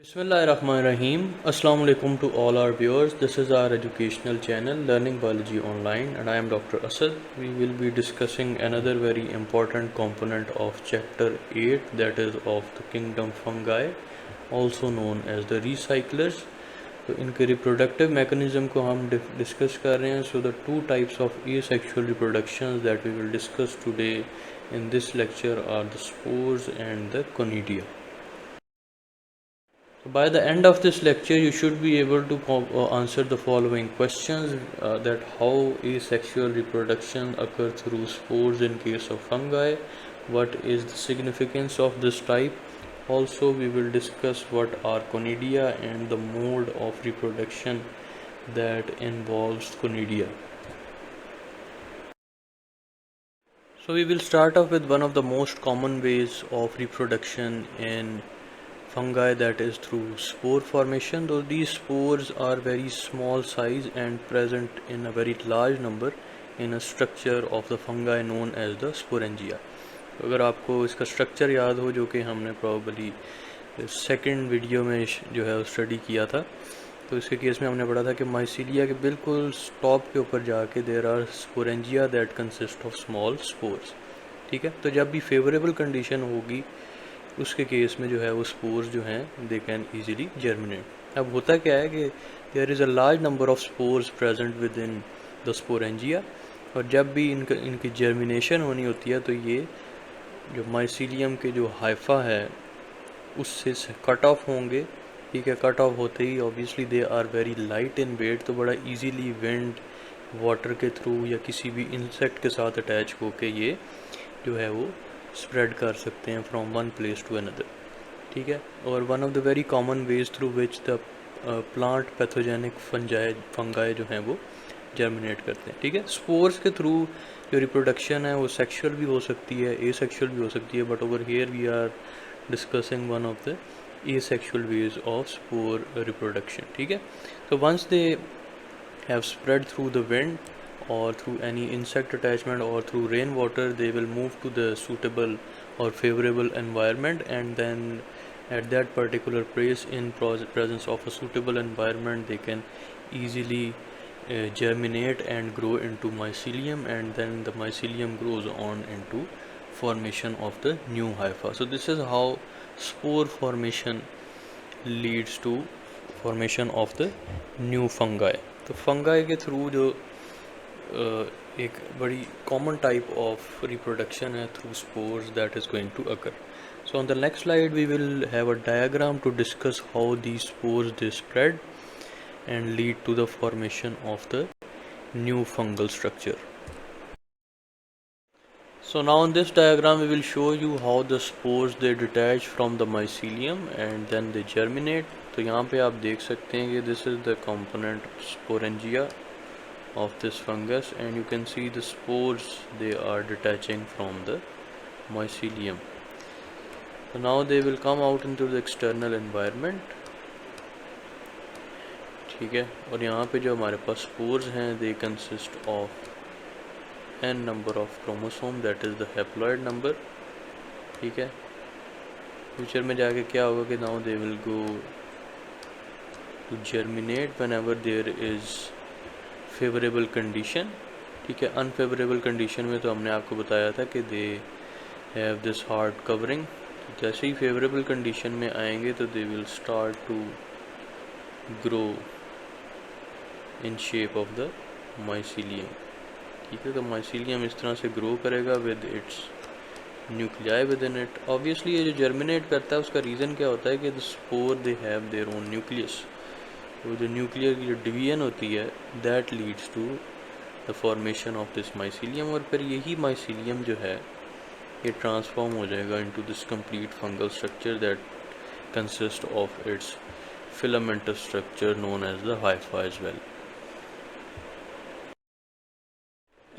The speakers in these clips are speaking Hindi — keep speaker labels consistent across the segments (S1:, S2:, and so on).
S1: Bismillahirrahmanirrahim. Assalamu alaikum to all our viewers. This is our educational channel Learning Biology Online and I am Dr. Asad. We will be discussing another very important component of chapter 8, that is of the kingdom fungi, also known as the recyclers. तो इनके reproductive mechanism को हम discuss कर रहे हैं. So the two types of asexual reproductions that we will discuss today in this lecture are the spores and the conidia. So by the end of this lecture, you should be able to answer the following questions: that how asexual reproduction occurs through spores in case of fungi, what is the significance of this type. Also, we will discuss what are conidia and the mode of reproduction that involves conidia. So we will start off with one of the most common ways of reproduction in fungi, that is through spore formation. Though these spores are very small size and present in a very large number in a structure of the fungi known as the sporangia. अगर आपको इसका स्ट्रक्चर याद हो, जो कि हमने प्रॉबली सेकंड वीडियो में जो है स्टडी किया था, तो इसके केस में हमने पढ़ा था कि माइसीलिया के बिल्कुल टॉप के ऊपर जाके there are sporangia that consist of small spores. ठीक है, तो जब भी फेवरेबल कंडीशन होगी उसके केस में जो है वो स्पोर्स जो हैं दे कैन ईजिली जर्मिनेट. अब होता क्या है कि there is a large number of spores present within the sporangia, और जब भी इनकी जर्मिनेशन होनी होती है तो ये जो माइसीलियम के जो हाइफा है उससे कट ऑफ होंगे. ठीक है, कट ऑफ होते ही obviously they are very light in weight, तो बड़ा इजीली विंड वाटर के थ्रू या किसी भी इंसेक्ट के साथ अटैच होके ये जो है वो स्प्रेड कर सकते हैं from one place to another. ठीक है, और one of the very common ways through which the plant pathogenic fungi जो हैं वो जर्मिनेट करते हैं. ठीक है, स्पोर्स के थ्रू जो रिप्रोडक्शन है वो सेक्सुअल भी हो सकती है, एसेक्सुअल भी हो सकती है, but over here we are discussing one of the asexual ways of spore reproduction. ठीक है, so once they have spread through the wind or through any insect attachment or through rainwater, they will move to the suitable or favorable environment, and then at that particular place, in presence of a suitable environment, they can easily germinate and grow into mycelium, and then the mycelium grows on into formation of the new hypha. So this is how spore formation leads to formation of the new fungi. तो fungi के through जो एक बड़ी common type of reproduction है through spores that is going to occur. So on the next slide we will have a diagram to discuss how these spores they spread and lead to the formation of the new fungal structure. So now in this diagram we will show you how the spores they detach from the mycelium and then they germinate. तो यहाँ पे आप देख सकते हैं कि this is the component sporangia of this fungus, and you can see the spores they are detaching from the mycelium. So now they will come out into the external environment. ठीक है, और यहाँ पे जो हमारे पास spores हैं they consist of n number of chromosome, that is the haploid number. ठीक है, फ्यूचर में जाके क्या होगा कि now they will go to germinate whenever there is favorable condition. ठीक है, unfavorable condition में तो हमने आपको बताया था कि they have this hard covering. जैसे ही favorable condition में आएंगे तो they will start to grow in shape of the mycelium. ठीक है, तो माइसीलियम इस तरह से ग्रो करेगा with its nuclei with in it. Obviously ये जो जर्मिनेट करता है उसका रीज़न क्या होता है कि the spore they have their own nucleus. तो जो न्यूक्लियर की जो डिवीजन होती है that leads to the formation of this mycelium, और फिर यही माइसीलियम जो है ये ट्रांसफॉर्म हो जाएगा into this complete fungal structure that consist of its filamentous structure known as the hypha as well.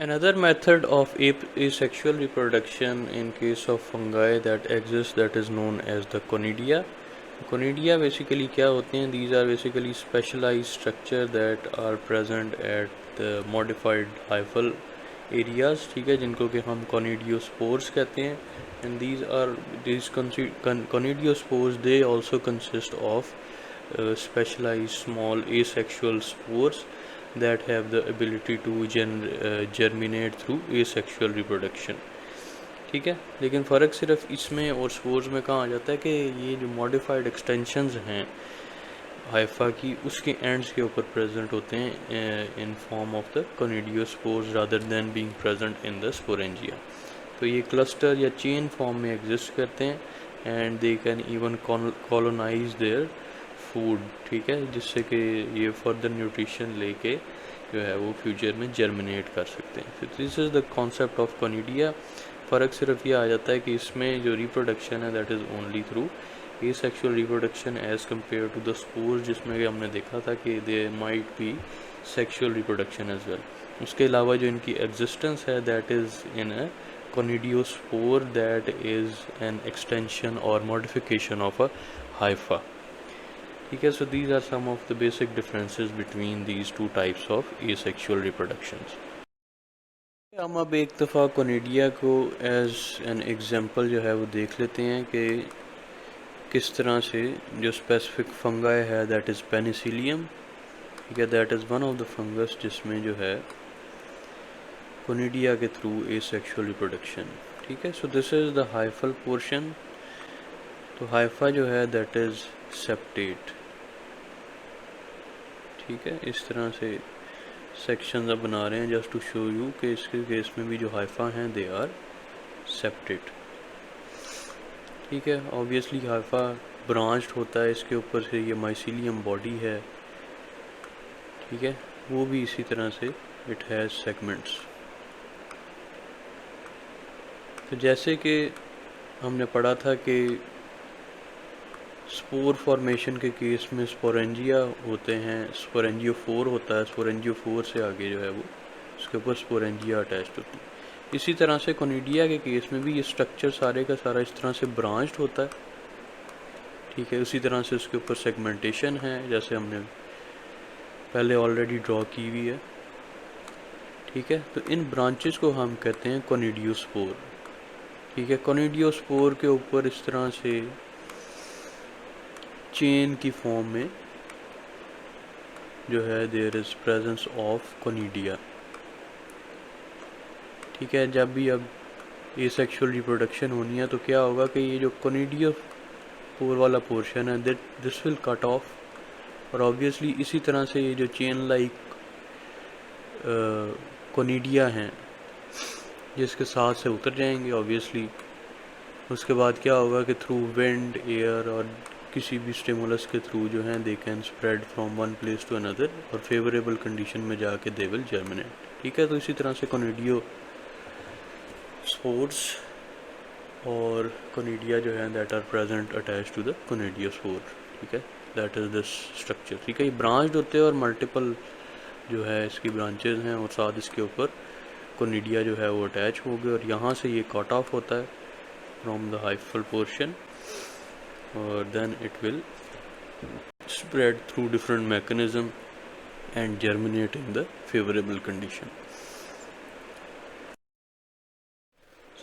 S1: Another method of asexual reproduction in case of fungi that exists, that is known as the conidia. Conidia basically क्या होते हैं? These are basically specialized structure that are present at the modified hyphal areas, ठीक है, जिनको कि हम कॉनिडियोस्पोर्स कहते हैं। एंड these conidiosपोर्स they also consist of specialized small asexual spores that have the ability to germinate through asexual reproduction, ठीक है। लेकिन फ़र्क सिर्फ इसमें और स्पोर्स में कहाँ आ जाता है कि ये जो मॉडिफाइड एक्सटेंशंस हैं हाइफा की, उसके एंड्स के ऊपर प्रेजेंट होते हैं in form of the conidiospores rather than being present in the sporangia. तो ये क्लस्टर या चेन फॉर्म में एग्जिस्ट करते हैं and they can even colonise their food, ठीक है, जिससे कि ये फर्दर न्यूट्रिशन लेके जो है वो फ्यूचर में जर्मिनेट कर सकते हैं। तो this is the concept of conidia. फ़र्क सिर्फ ये आ जाता है कि इसमें जो रिप्रोडक्शन है that is only through asexual reproduction as compare to the spores, जिसमें कि हमने देखा था कि they might be sexual reproduction as well. उसके अलावा जो इनकी एग्जिस्टेंस है that is in a conidiospore that is an extension or modification of a hypha, ठीक है। So these are some of the basic differences between these two types of asexual reproductions। हम अब एक दफ़ा कोनिडिया को एज एन एग्जांपल जो है वो देख लेते हैं कि किस तरह से जो स्पेसिफिक फंगाई है दैट इज़ पेनिसिलियम, ठीक है, that is one of the fungus जिसमें जो है कोनिडिया के थ्रू एसेक्सुअल रिप्रोडक्शन, ठीक है। So this is the hyphal portion. तो हाइफा जो है दैट इज़ सेप्टेट, ठीक है। इस तरह से सेक्शंस अब बना रहे हैं जस्ट टू शो यू कि इसके केस में भी जो हाइफा हैं दे आर सेप्टेट, ठीक है। ऑब्वियसली हाइफा ब्रांच्ड होता है, इसके ऊपर से ये माइसिलियम बॉडी है, ठीक है, वो भी इसी तरह से इट हैज़ सेगमेंट्स। तो जैसे कि हमने पढ़ा था कि स्पोर फॉर्मेशन के केस में स्पोरेंजिया होते हैं, स्पोरेंजियोफोर होता है, स्पोरेंजियोफोर से आगे जो है वो उसके ऊपर स्पोरेंजिया अटैच्ड होती है। इसी तरह से कोनिडिया के केस में भी ये स्ट्रक्चर सारे का सारा इस तरह से ब्रांच्ड होता है, ठीक है। उसी तरह से उसके ऊपर सेगमेंटेशन है जैसे हमने पहले ऑलरेडी ड्रॉ की हुई है, ठीक है। तो इन ब्रांचेस को हम कहते हैं कोनिडियोस्पोर, ठीक है। कोनिडियोस्पोर के ऊपर इस तरह से चेन की फॉर्म में जो है there is presence of conidia, ठीक है। जब भी अब एसेक्सुअल रिप्रोडक्शन होनी है तो क्या होगा कि ये जो कोनिडियोस्पोर वाला पोर्शन है दिस विल कट ऑफ, और ऑब्वियसली इसी तरह से ये जो चेन लाइक कोनिडिया हैं जिसके साथ से उतर जाएंगे ऑब्वियसली। उसके बाद क्या होगा कि थ्रू विंड, एयर और किसी भी स्टिमुलस के थ्रू जो हैं they can spread from one place to another और फेवरेबल कंडीशन में जाके दे विल जर्मिनेट, ठीक है। तो इसी तरह से कोनिडियो स्पोर्स और कोनिडिया जो है that are present attach to the conidiospore, ठीक है, दैट इज़ दिस स्ट्रक्चर, ठीक है। ये ब्रांच्ड होते हैं और मल्टीपल जो है इसकी ब्रांचेज हैं और साथ इसके ऊपर कोनिडिया जो है वो अटैच हो गए और यहाँ से ये कट ऑफ होता है फ्रॉम द हाइफल पोर्शन और then it will spread through different mechanism and germinate in the favourable condition.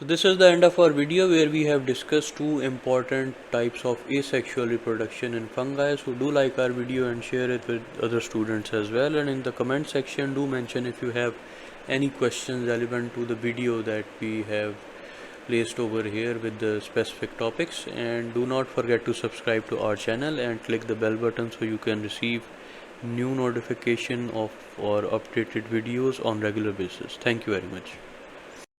S1: So this is the end of our video where we have discussed two important types of asexual reproduction in fungi. So do like our video and share it with other students as well, and in the comment section do mention if you have any questions relevant to the video that we have placed over here with the specific topics. And do not forget to subscribe to our channel and click the bell button so you can receive new notification of or updated videos on regular basis. Thank you very much.